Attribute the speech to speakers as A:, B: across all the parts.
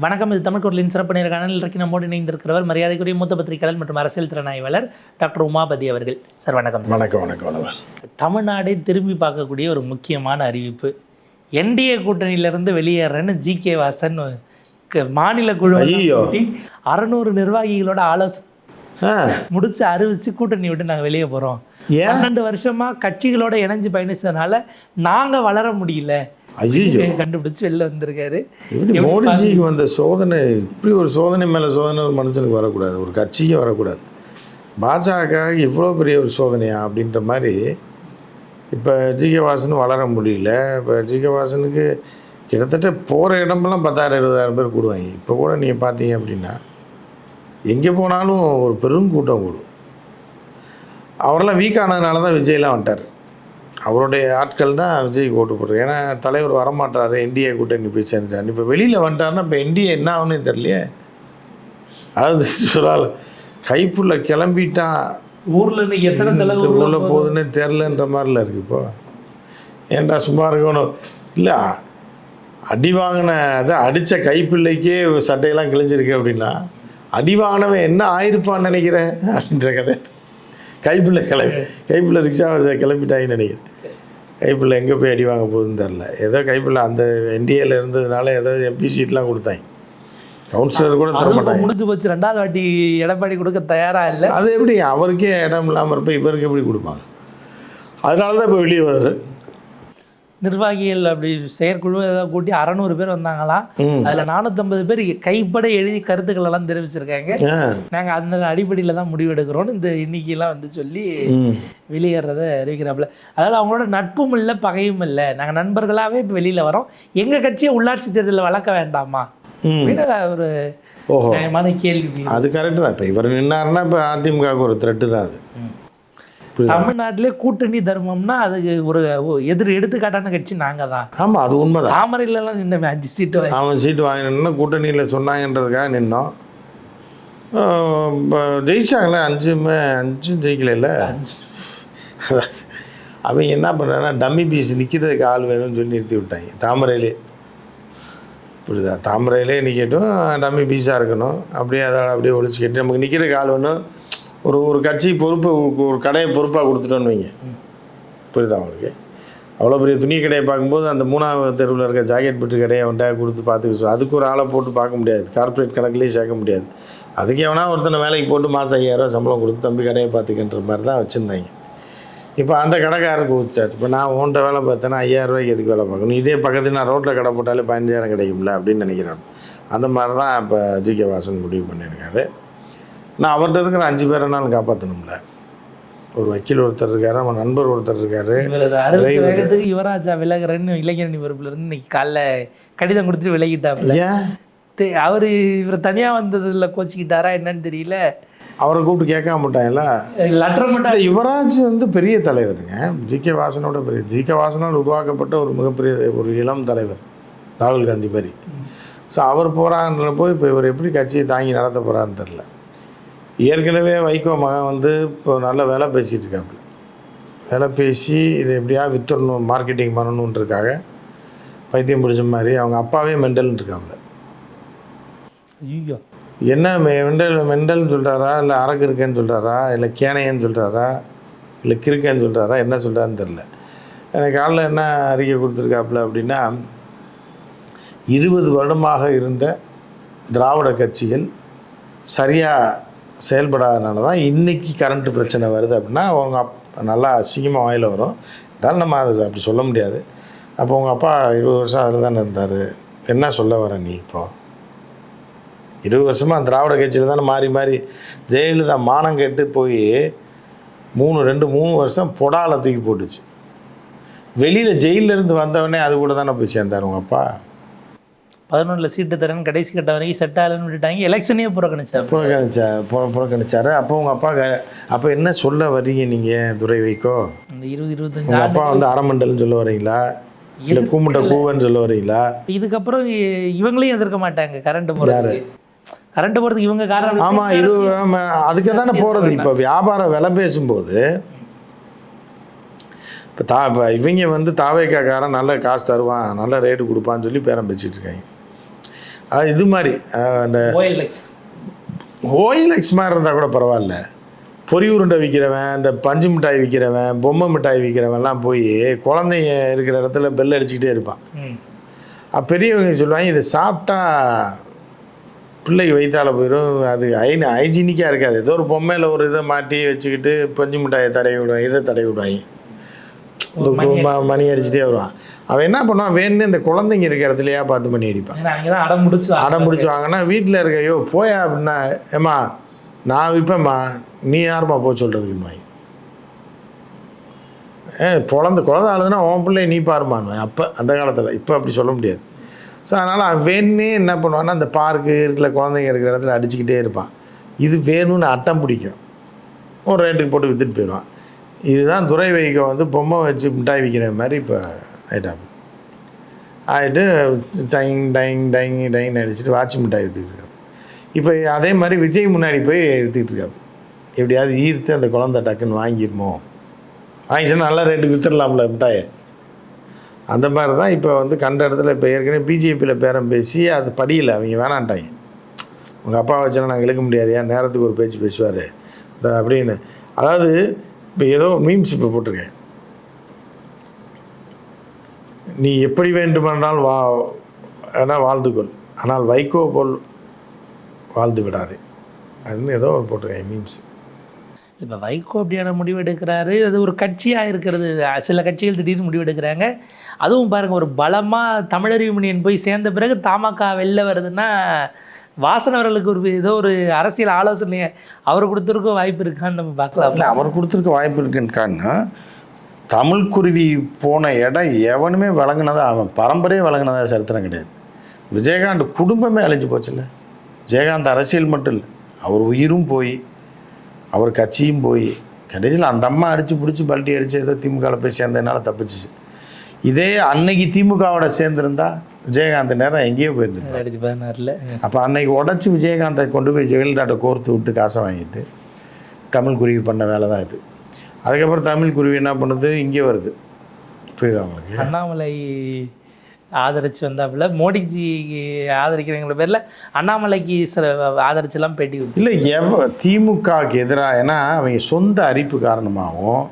A: வணக்கம். இது தமிழ் குரலின் சிறப்பு நேர்காணலில் இன்றைக்கு நம்மோடு இணைந்திருக்கிறவர் மரியாதைக்குரிய மூத்த பத்திரிகையாளர் மற்றும் அரசியல் திறனாய்வாளர் டாக்டர் உமாபதி அவர்கள். சார் வணக்கம்.
B: வணக்கம். வணக்கம்.
A: தமிழ்நாடை திரும்பி பார்க்கக்கூடிய ஒரு முக்கியமான அறிவிப்பு, என்டிஏ கூட்டணியிலிருந்து வெளியேறேன்னு ஜி.கே. வாசன் மாநில குழு 600 நிர்வாகிகளோட ஆலோசனை முடிச்சு அறிவிச்சு கூட்டணி விட்டு நாங்கள் வெளியே போகிறோம். 12 வருஷமா கட்சிகளோட இணைஞ்சு பயணிச்சதுனால நாங்கள் வளர முடியல கண்டுபிடிச்சு வெளில வந்திருக்காரு.
B: மோடிஜிக்கு வந்த சோதனை, இப்படி ஒரு சோதனை மேலே சோதனை ஒரு மனுஷனுக்கு வரக்கூடாது, ஒரு கட்சிக்கும் வரக்கூடாது. பாஜக இவ்வளோ பெரிய ஒரு சோதனையா அப்படின்ற மாதிரி. இப்போ ஜி.கே. வாசன் வளர முடியல. இப்போ ஜி.கே. வாசனுக்கு கிட்டத்தட்ட போகிற இடமெல்லாம் 10,000-20,000 பேர் கூடுவாங்க. இப்போ கூட நீங்கள் பார்த்தீங்க அப்படின்னா எங்கே போனாலும் ஒரு பெரும் கூட்டம் கூடும். அவரெல்லாம் வீக் ஆனதுனால தான் விஜய்லாம் வந்துட்டார். அவருடைய ஆட்கள் தான் விஜய்க்கு ஓட்டு போடுறாரு. ஏன்னா தலைவர் வரமாட்டார், என்டிஏ கூட்டணி போய் சேர்ந்துட்டார். இப்போ வெளியில் வந்துட்டாருன்னா இப்போ என்டிஏ என்ன ஆகுன்னு தெரியலையே. அதாவது சொல்லால் கைப்புள்ள கிளம்பிட்டான்,
A: ஊரில் எத்தனை தலைவர்
B: உள்ள போகுதுன்னு தெரிலன்ற மாதிரில இருக்குது. இப்போ ஏன்டா சும்மா இருக்கணும் இல்லை, அடி வாங்கின அதை அடித்த கைப்பிள்ளைக்கே சட்டையெல்லாம் கிழிஞ்சிருக்கு அப்படின்னா அடி வாங்கினவன் என்ன ஆயிருப்பான்னு நினைக்கிறேன் அப்படின்ற கதை. கைப்பிள்ளை ரிக்ஷாவை கிளம்பிட்டாங்கன்னு நினைக்கிறேன். கைப்பிள்ளை எங்கே போய் அடி வாங்க போகுதுன்னு தெரில. ஏதோ கைப்பிள்ளை அந்த என்டிஏல இருந்ததுனால ஏதோ எம்பி சீட்லாம் கொடுத்தாங்க, கவுன்சிலர் கூட தர மாட்டாங்க.
A: முடிஞ்சு போச்சு. 2வது வாட்டி எடப்பாடி கொடுக்க தயாராக இல்லை.
B: அது எப்படி அவருக்கே இடம் இல்லாமல் இருப்ப இவருக்கு எப்படி கொடுப்பாங்க? அதனால தான் இப்போ வெளியே வருது.
A: நிர்வாகிகள் அப்படி செயற்குழு ஏதாவது கூட்டி 600 பேர் வந்தாங்களாம். அதில் 450 பேர் கைப்பட எழுதி கருத்துக்கள் எல்லாம் தெரிவிச்சிருக்காங்க. நாங்கள் அந்த அடிப்படையில் தான் முடிவெடுக்கிறோன்னு இந்த எண்ணிக்கையெல்லாம் வந்து சொல்லி வெளியேறதை அறிவிக்கிறாப்புல. அதாவது அவங்களோட நட்பும் இல்லை பகையும் இல்லை, நாங்கள் நண்பர்களாகவே இப்போ வெளியில் வரோம், எங்கள் கட்சியை உள்ளாட்சி தேர்தலில் வளர்க்க வேண்டாமா அப்படின்னு ஒரு நியாயமான கேள்வி.
B: அது கரெக்டு தான். இப்போ இவர் நின்னாருன்னா இப்போ அதிமுகவுக்கு ஒரு த்ரெட்டு தான் அது.
A: தமிழ்நாட்டிலே கூட்டணி தர்மம்னா அதுக்கு ஒரு எடுத்துக்காட்டான கட்சி நாங்கள் தான்.
B: ஆமாம், அது உண்மைதான்.
A: தாமரையிலலாம் நின்று 5 சீட்டு
B: அவன் சீட்டு வாங்கினா கூட்டணியில் சொன்னாங்கன்றதுக்காக நின்னோம். ஜெயிச்சாங்களே, 5 ஜெயிக்கல. அவங்க என்ன பண்ணுறாங்கன்னா டம்மி பீஸ் நிற்கிறதுக்கு ஆள் வேணும்னு சொல்லி நிறுத்தி விட்டாங்க தாமரையிலே. புரியுதா? தாமரையிலே நிற்கட்டும், டம்மி பீஸாக இருக்கணும், அப்படியே அதை அப்படியே ஒழிச்சு கேட்டு நமக்கு நிற்கிறதுக்கு ஆள் வேணும். ஒரு கட்சி பொறுப்பு, ஒரு கடையை பொறுப்பாக கொடுத்துட்டோன்னு வைங்க. புரியுதா அவங்களுக்கு? அவ்வளோ பெரிய துணி கடையை பார்க்கும்போது அந்த 3வது தெருவில் இருக்க ஜாக்கெட் பெட்டு கடையை அவன்கிட்ட கொடுத்து பார்த்துக்க, அதுக்கு ஒரு ஆளை போட்டு பார்க்க முடியாது, கார்ப்பரேட் கணக்குலேயே சேர்க்க முடியாது. அதுக்கு எவனா ஒருத்தனை வேலைக்கு போட்டு மாதம் 5,000 சம்பளம் கொடுத்து தம்பி கடையை பார்த்துக்கின்ற மாதிரி தான் வச்சுருந்தாங்க. இப்போ அந்த கடைக்காரருக்கு ஊற்றாச்சு. இப்போ நான் உன்ட்ட வேலை பார்த்தேன்னா 5,000 எதுக்கு வேலை பார்க்கணும், இதே பக்கத்தில் நான் ரோட்டில் கடை போட்டாலே 15,000 கிடைக்கும்ல அப்படின்னு நினைக்கிறேன். அந்த மாதிரி தான் இப்போ ஜி.கே. வாசன் முடிவு பண்ணியிருக்காரு. நான் அவர்கிட்ட இருக்கிற 5 பேரைனாலும் காப்பாற்றணும்ல. ஒரு வக்கீல் ஒருத்தர் இருக்காரு, நம்ம நண்பர் ஒருத்தர் இருக்காரு.
A: யுவராஜா விலகிறன்னு இளைஞரணி பொறுப்புலேருந்து இன்னைக்கு காலைல கடிதம் கொடுத்துட்டு விலகிட்டாப்புல. அவர் இவர் தனியாக வந்ததில் கோச்சிக்கிட்டாரா என்னன்னு தெரியல.
B: அவரை கூப்பிட்டு கேட்காம மாட்டாங்கல்ல,
A: லெட்டர் மட்டும்.
B: யுவராஜ் வந்து பெரிய தலைவருங்க, ஜி.கே. வாசனோட பெரிய. ஜி.கே. வாசனால் உருவாக்கப்பட்ட ஒரு மிகப்பெரிய ஒரு இளம் தலைவர், ராகுல் காந்தி மாதிரி. ஸோ அவர் போகிறான்ற போய் இப்போ இவர் எப்படி கட்சியை தாங்கி நடத்த போகிறான்னு தெரில. ஏற்கனவே வைகோ மகன் வந்து இப்போ நல்ல வேலை பேசிகிட்டு இருக்காப்புல. வேலை பேசி இதை எப்படியா வித்துடணும், மார்க்கெட்டிங் பண்ணணுன்றதுக்காக பைத்தியம் பிடிச்ச மாதிரி அவங்க அப்பாவே மெண்டல்னு இருக்காப்புல.
A: ஐயோ,
B: என்ன மெண்டல்னு சொல்கிறாரா, இல்லை அரக்கு இருக்கேன்னு சொல்கிறாரா, இல்லை கேனையன்னு சொல்கிறாரா, இல்லை கிறுக்கேன்னு சொல்கிறாரா, என்ன சொல்கிறான்னு தெரில. எனக்கு காலைல என்ன அறிக்கை கொடுத்துருக்காப்புல அப்படின்னா, 20 வருடமாக இருந்த திராவிட கட்சிகள் சரியாக செயல்படாதனால தான் இன்றைக்கி கரண்ட்டு பிரச்சனை வருது அப்படின்னா அவங்க நல்லா அசிங்கமாக வாயில் வரும். இருந்தாலும் நம்ம அதை அப்படி சொல்ல முடியாது. அப்போ உங்கள் அப்பா 20 வருஷம் அதில் தானே இருந்தார், என்ன சொல்ல வர நீ? இப்போ 20 வருஷமாக திராவிட கட்சியில் தானே மாறி மாறி ஜெயலலிதா மானம் கெட்டு போய் 3 வருஷம் பொடால தூக்கி போட்டுச்சு. வெளியில் ஜெயிலிருந்து வந்தவொடனே அது கூட தானே போய் சேர்ந்தார் உங்கள் அப்பா.
A: 11 சீட்டு தரேன்னு கடைசி கட்ட வரைக்கும் செட் ஆகலன்னு விட்டுட்டாங்க. எலெக்ஷனே
B: புறக்கணிச்சார். அப்போ உங்கள் அப்பா அப்போ என்ன சொல்ல வர்றீங்க நீங்கள் துரை வைக்கோ?
A: இந்த 20-25
B: உங்கள் அப்பா வந்து அரமண்டல்னு சொல்ல வரீங்களா, இல்லை கூமுட்டை கூவன்னு சொல்ல வரீங்களா?
A: இதுக்கப்புறம் இவங்களையும் எதிர்க்க மாட்டாங்க. கரண்ட் போகிறதுக்கு இவங்க காரணம்.
B: ஆமாம், அதுக்கு தானே போகிறது. இப்போ வியாபாரம் விலை பேசும்போது இப்போ இவங்க வந்து தாவேக்காக்காரன் நல்ல காசு தருவான், நல்ல ரேட்டு கொடுப்பான்னு சொல்லி பேரம் பேசிகிட்டு இருக்காங்க. அது இது மாதிரி அந்த ஓஎல்எக்ஸ் மாதிரி இருந்தால் கூட பரவாயில்ல. பொரி உருண்டை விற்கிறவன், இந்த பஞ்சு மிட்டாய் விற்கிறவன், பொம்மை மிட்டாய் விற்கிறவன்லாம் போய் குழந்தைங்க இருக்கிற இடத்துல பெல் அடிச்சுக்கிட்டே இருப்பான். பெரியவங்க சொல்லுவாங்க, இதை சாப்பிட்டா பிள்ளைக்கு வயிற்றால போயிடும், அது ஹைஜீனிக்காக இருக்காது. ஏதோ ஒரு பொம்மையில் ஒரு இதை மாட்டி வச்சுக்கிட்டு பஞ்சு மிட்டாயை தடவி விடுவாங்க, இதை தடவி விடுவாங்க, மணி அடிச்சுட்டே வருவான். அவன் என்ன பண்ணுவான், வேணுன்னு இந்த குழந்தைங்க இருக்கிற இடத்துலையா பார்த்து மணி அடிப்பான். அடம் பிடிச்சி வாங்கினா வீட்டில் இருக்க, ஐயோ போயா அப்படின்னா, ஏம்மா நான் விற்பேம்மா, நீ யாருமா போக சொல்கிறதுக்குமா, குழந்தை அழுதுனா உன் பிள்ளை நீ பாருமான்னு அப்போ அந்த காலத்தில். இப்போ அப்படி சொல்ல முடியாது. ஸோ அதனால் அவன் வேணுன்னே என்ன பண்ணுவான்னா, அந்த பார்க்கு இருக்கிற குழந்தைங்க இருக்கிற இடத்துல அடிச்சுக்கிட்டே இருப்பான். இது வேணும்னு அட்டம் பிடிக்கும், ஒரு ரேட்டுக்கு போட்டு விற்றுட்டு போயிடுவான். இதுதான் துரை வைகோ வந்து பொம்மை வச்சு மிட்டாய் விற்கிற மாதிரி இப்போ ஆகிட்டு டைங் டைங் டைங் டைங் அடிச்சுட்டு வாட்சி மிட்டாய் விற்றுக்கிட்டு இருக்காரு. இப்போ அதே மாதிரி விஜய் முன்னாடி போய் விற்றுக்கிட்டு இருக்காரு. எப்படியாவது ஈர்த்து அந்த குழந்தை டக்குன்னு வாங்கிடுமோ, வாங்கிச்சுன்னா நல்ல ரேட்டுக்கு விற்றுடலாம்ல மிட்டாயை. அந்த மாதிரி தான் இப்போ வந்து கண்ட இடத்துல இப்போ ஏற்கனவே பிஜேபியில் பேரம் பேசி அது படியில் அவங்க வேணான்ட்டாங்க. உங்கள் அப்பா வச்சுன்னா நாங்கள் இழுக்க முடியாது, ஏன் நேரத்துக்கு ஒரு பேச்சு பேசுவார் அப்படின்னு. அதாவது இப்போ ஏதோ மீம்ஸ் இப்போ போட்டிருக்கேன், நீ எப்படி வேண்டுமென்றால் வாழ்ந்துக்கொள், ஆனால் வைகோ போல் வாழ்ந்து விடாது அப்படின்னு ஏதோ ஒரு போட்டிருக்கேன் மீம்ஸ்.
A: இப்போ வைகோ அப்படியான முடிவு எடுக்கிறாரு, அது ஒரு கட்சியாக இருக்கிறது. சில கட்சிகள் திடீர்னு முடிவு எடுக்கிறாங்க. அதுவும் பாருங்கள், ஒரு பலமாக தமிழறிவு மணியன் போய் சேர்ந்த பிறகு தமாக வெளில வருதுன்னா, வாசன் அவர்களுக்கு ஒரு ஏதோ ஒரு அரசியல் ஆலோசனையை அவர் கொடுத்துருக்க வாய்ப்பு இருக்கான்னு நம்ம பார்க்கலாம்.
B: இல்லை, அவர் கொடுத்துருக்க வாய்ப்பு இருக்குன்னு தமிழ் குருவி போன இடம் எவனுமே வழங்கினதா, அவன் பரம்பரையே வழங்கினதா சரித்திரம் கிடையாது. விஜயகாந்த் குடும்பமே அழிஞ்சு போச்சுல்ல. விஜயகாந்த் அரசியல் மட்டும் இல்லை, அவர் உயிரும் போய் அவர் கட்சியும் போய் கடைசியில் அந்த அம்மா அடித்து பிடிச்சி பல்ட்டி அடித்து ஏதோ திமுகவில் போய் சேர்ந்ததுனால தப்பிச்சிச்சு. இதே அன்னைக்கு திமுகவோட சேர்ந்துருந்தா விஜயகாந்த் நேரம் எங்கேயோ போயிருந்துருக்காரு. அப்போ அன்னைக்கு உடச்சி விஜயகாந்தை கொண்டு போய் ஜெயலலிதாட்ட கோர்த்து விட்டு காசை வாங்கிட்டு தமிழ் குருவி பண்ண வேலை தான் இது. அதுக்கப்புறம் தமிழ் குருவி என்ன பண்ணுது, இங்கே வருது. புரியுதா உங்களுக்கு?
A: அண்ணாமலை ஆதரிச்சு வந்தாப்புல, மோடிஜி ஆதரிக்கிறவங்கள பேரில் அண்ணாமலைக்கு ஆதரிச்செல்லாம் பேட்டி
B: இல்லை. திமுகவுக்கு எதிராக, ஏன்னா அவங்க சொந்த அரிப்பு காரணமாகவும்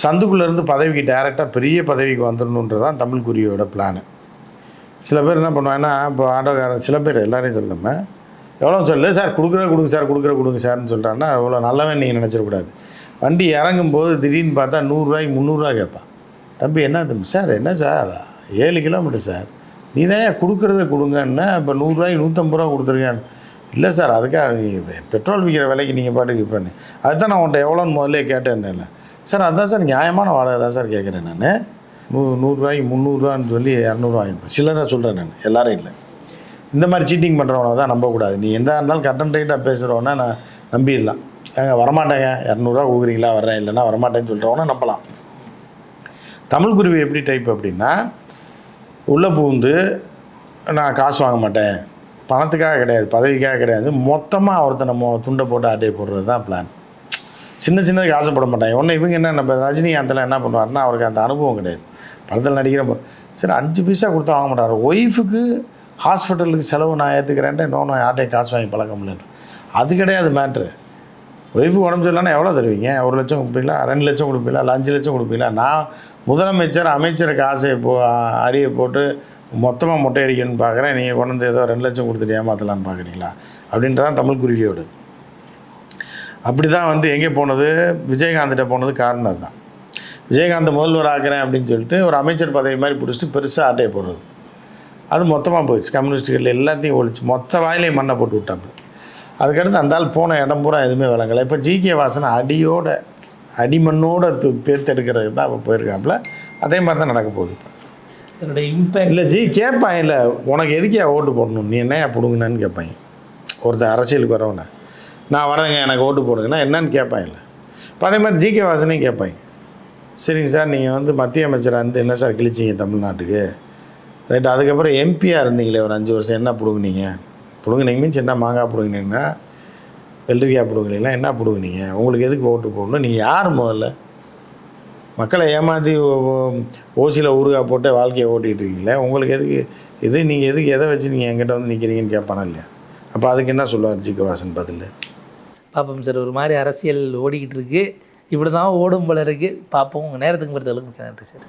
B: சந்துக்குள்ளேருந்து பதவிக்கு டைரெக்டாக பெரிய பதவிக்கு வந்துடணுன்றது தான் தமிழ் குருவியோட பிளானு. சில பேர் என்ன பண்ணுவாங்கன்னா, இப்போ ஆட்டோக்காரன் சில பேர் எல்லாரையும் சொல்லாமல் எவ்வளோ சொல்லு சார், கொடுங்க சார், கொடுங்க சார்னு சொல்கிறான்னா அவ்வளோ நல்லவன் நீங்கள் நினச்சிடக்கூடாது. வண்டி இறங்கும்போது திடீர்னு பார்த்தா 100 ரூபாய்க்கு 300 ரூபா கேட்பான். தம்பி என்ன தம்பி சார், என்ன சார் 7 கிலோமீட்டர் சார், நீ தான் கொடுக்குறத கொடுங்கன்னா, இப்போ 100 ரூபாய்க்கு 150 ரூபா கொடுத்துருக்கேன். இல்லை சார், அதுக்காக நீங்கள் பெட்ரோல் விற்கிற விலைக்கு நீங்கள் பாட்டுக்கு பண்ணி, அதுதான் நான் உன்ட்ட எவ்வளோன்னு முதல்ல கேட்டேன். இல்லை சார், அதுதான் சார் நியாயமான வாடகை தான் சார் கேட்குறேன். நான் 100 ரூபாய்க்கு 300 ரூபான்னு சொல்லி 200 வாங்கிப்பேன். சிலதான் சொல்கிறேன் நான், எல்லாரும் இல்லை. இந்த மாதிரி சீட்டிங் பண்ணுறவனை தான் நம்பக்கூடாது. நீ எந்த இருந்தாலும் கட்டன் ரைட்டாக பேசுகிறவனா நான் நம்பிடலாம். வரமாட்டேங்க, 200 ரூபா கொடுக்குறீங்களா, வர்றேன், இல்லைன்னா வரமாட்டேன்னு சொல்கிறவனா நம்பலாம். தமிழ் குருவி எப்படி டைப் அப்படின்னா, உள்ளே புகுந்து நான் காசு வாங்க மாட்டேன், பணத்துக்காக கிடையாது, பதவிக்காக கிடையாது, மொத்தமாக ஒருத்தர் நம்ம துண்டை போட்டு ஆட்டையை போடுறது தான் பிளான். சின்னதுக்கு ஆசைப்பட மாட்டாங்க. ஒன்று இவங்க என்ன, நம்ம ரஜினிகாந்தில் என்ன பண்ணுவார்னா, அவருக்கு அந்த அனுபவம் கிடையாது. படத்தில் நடிக்கிற சரி 5 பைசா கொடுத்தா வாங்க மாட்டார். ஒய்ஃபுக்கு ஹாஸ்பிட்டலுக்கு செலவு நான் ஏற்றுக்கிறேன்ட்டு இன்னொன்று யார்ட்டையும் காசு வாங்கி பழக்கம் இல்லைன்னு. அது கிடையாது மேட்ரு. ஒய்ஃபுக்கு உடம்பு சரியில்லைன்னா எவ்வளோ தருவீங்க? 1 லட்சம் கொடுப்பீங்களா, 2 லட்சம் கொடுப்பீங்களா, இல்லை 5 லட்சம் கொடுப்பீங்களா? நான் முதலமைச்சர் அமைச்சர் காசை அடியை போட்டு மொத்தமாக மொட்டை அடிக்கணும்னு பார்க்குறேன், நீங்கள் கொண்டு வந்து ஏதோ 2 லட்சம் கொடுத்துட்டு ஏமாற்றலான்னு பார்க்குறீங்களா அப்படின்றதான் தமிழ் குருவியோடு. அப்படி தான் வந்து எங்கே போனது, விஜயகாந்திட்ட போனது காரணம் அதுதான். விஜயகாந்த் முதல்வர் ஆக்குறேன் அப்படின்னு சொல்லிட்டு ஒரு அமைச்சர் பதவி மாதிரி பிடிச்சிட்டு பெருசாக ஆட்டையை போடுறது, அது மொத்தமாக போயிடுச்சு. கம்யூனிஸ்டுகள் எல்லாத்தையும் ஒழிச்சு மொத்த வாயிலையும் மண்ணை போட்டு விட்டாப்பு. அதுக்கடுத்து அந்த ஆள் போன இடம் பூரா எதுவுமே விளங்கலை. இப்போ ஜிகே வாசனை அடிமண்ணோட பேர்த்தெடுக்கிறது தான் இப்போ போயிருக்காப்புல. அதே மாதிரி தான் நடக்க போகுது இப்போ.
A: என்னுடைய இம்பேக்ட்
B: இல்லை கேட்பாங்க, இல்லை உனக்கு எதுக்கே ஓட்டு போடணும், நீ என்னையா பிடுங்கன்னு கேட்பாங்க. ஒருத்தர் அரசியலுக்கு வரவனை, நான் வரேங்க எனக்கு ஓட்டு போடுங்கன்னா என்னன்னு கேட்பாங்க. இல்லை இப்போ அதே மாதிரி ஜிகே வாசனையும் கேட்பாங்க. சரிங்க சார், நீங்கள் வந்து மத்திய அமைச்சராக இருந்து என்ன சார் கிழிச்சிங்க தமிழ்நாட்டுக்கு, ரைட், அதுக்கப்புறம் எம்பியாக இருந்தீங்களே ஒரு 5 வருஷம், என்ன பிடுங்குனீங்க மீன்ஸ் என்ன மாங்காய் பிடுங்கினீங்கன்னா, வெள்ளரிக்காய் பிடுங்குனீங்களா, என்ன பிடுங்குனீங்க, உங்களுக்கு எதுக்கு ஓட்டு போடணும், நீங்கள் யார் முதல்ல மக்களை ஏமாற்றி ஓசியில் ஊறுகாய் போட்டு வாழ்க்கையை ஓட்டிகிட்டு இருக்கீங்களே, உங்களுக்கு எதுக்கு இது? நீங்கள் எதுக்கு எதை வச்சு நீங்கள் என்கிட்ட வந்து நிற்கிறீங்கன்னு கேட்பானா இல்லையா? அப்போ அதுக்கு என்ன சொல்லுவார் ஜிகே பதில்?
A: பார்ப்போம் சார். ஒரு மாதிரி அரசியல் ஓடிக்கிட்டு இருக்கு. இப்படி தான் ஓடும் போல இருக்குது. பார்ப்போம். உங்கள் நேரத்துக்கு பொறுத்தளவுக்கு நன்றி சார்.